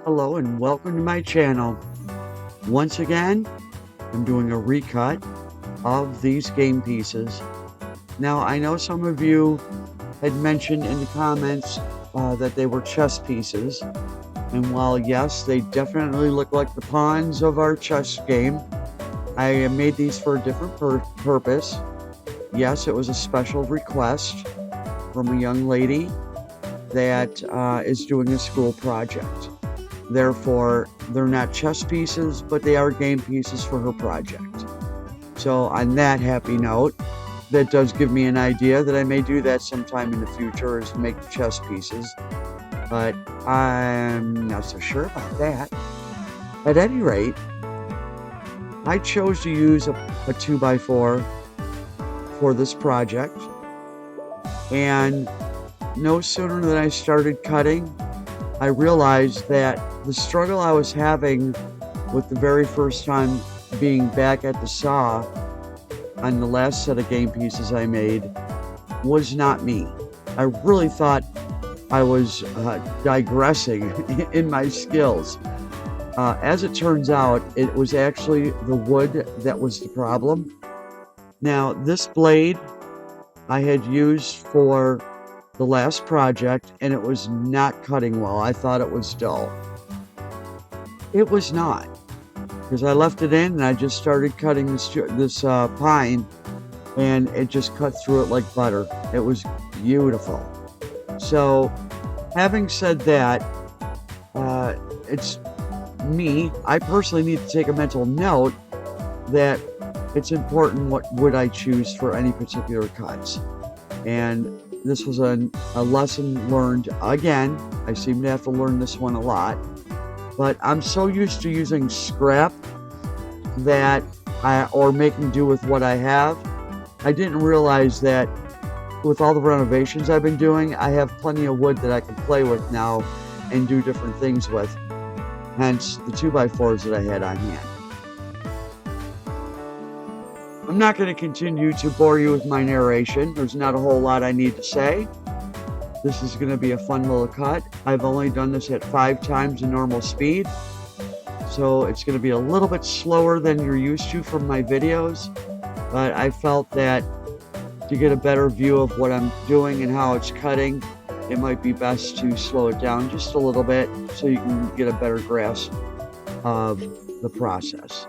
Hello and welcome to my channel. Once again, I'm doing a recut of these game pieces. Now, I know some of you had mentioned in the comments that they were chess pieces. And while yes, they definitely look like the pawns of our chess game, I made these for a different purpose. Yes, it was a special request from a young lady that is doing a school project. Therefore, they're not chess pieces, but they are game pieces for her project. So on that happy note, that does give me an idea that I may do that sometime in the future, is make chess pieces. But I'm not so sure about that. At any rate, I chose to use a 2x4 for this project. And no sooner than I started cutting, I realized that the struggle I was having with the very first time being back at the saw on the last set of game pieces I made was not me. I really thought I was digressing in my skills. As it turns out, it was actually the wood that was the problem. Now, this blade I had used for the last project, and it was not cutting well. I thought it was dull. It was not, because I left it in and I just started cutting this pine, and it just cut through it like butter. It was beautiful. So, having said that, it's me. I personally need to take a mental note that it's important what wood I choose for any particular cuts. And this was a lesson learned again. I seem to have to learn this one a lot. But I'm so used to using scrap that or making do with what I have. I didn't realize that with all the renovations I've been doing, I have plenty of wood that I can play with now and do different things with. Hence the 2x4s that I had on hand. I'm not going to continue to bore you with my narration. There's not a whole lot I need to say. This is going to be a fun little cut. I've only done this at 5 times the normal speed, so it's going to be a little bit slower than you're used to from my videos, but I felt that to get a better view of what I'm doing and how it's cutting, it might be best to slow it down just a little bit so you can get a better grasp of the process.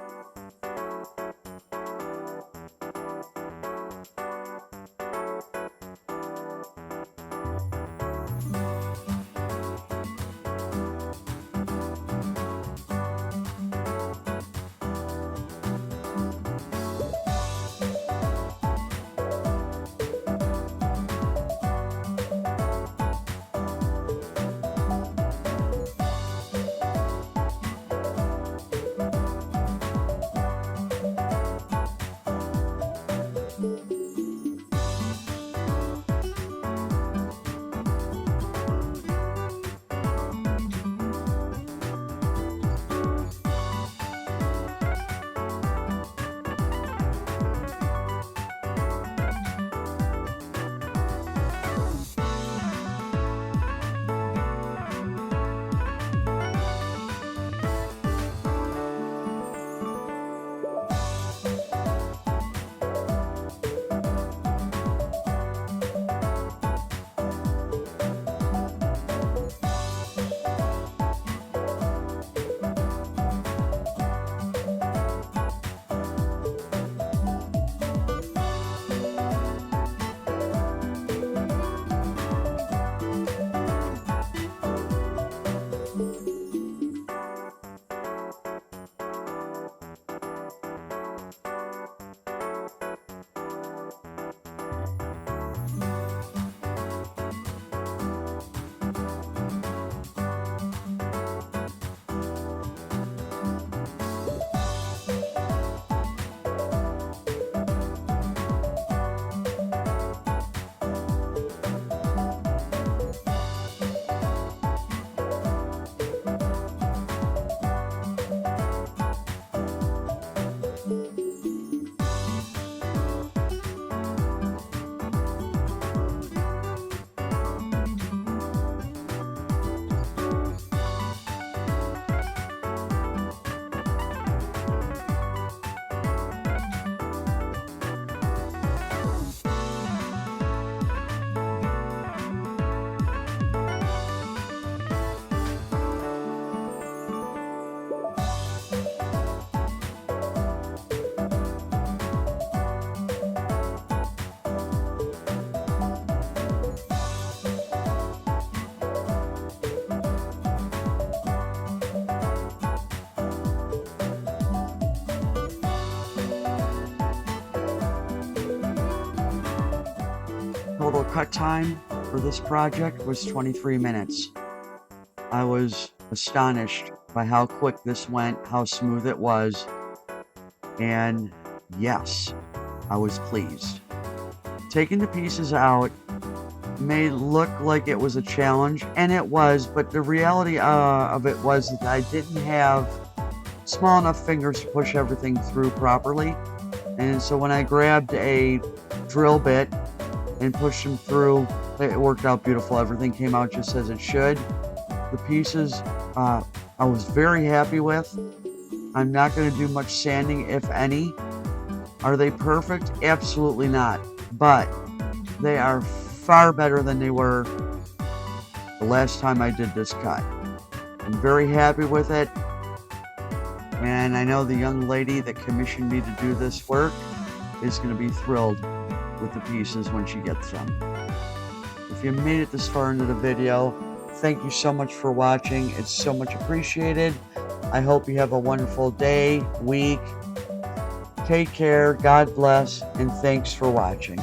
total cut time for this project was 23 minutes. I was astonished by how quick this went, how smooth it was, and yes, I was pleased. Taking the pieces out may look like it was a challenge, and it was, but the reality of it was that I didn't have small enough fingers to push everything through properly. And so when I grabbed a drill bit and pushed them through, it worked out beautiful. Everything came out just as it should. The pieces I was very happy with. I'm not going to do much sanding, if any. Are they perfect? Absolutely not. But they are far better than they were the last time I did this cut. I'm very happy with it. And I know the young lady that commissioned me to do this work is going to be thrilled with the pieces when she gets them. If you made it this far into the video, thank you so much for watching. It's so much appreciated. I hope you have a wonderful day, week. Take care, God bless, and thanks for watching.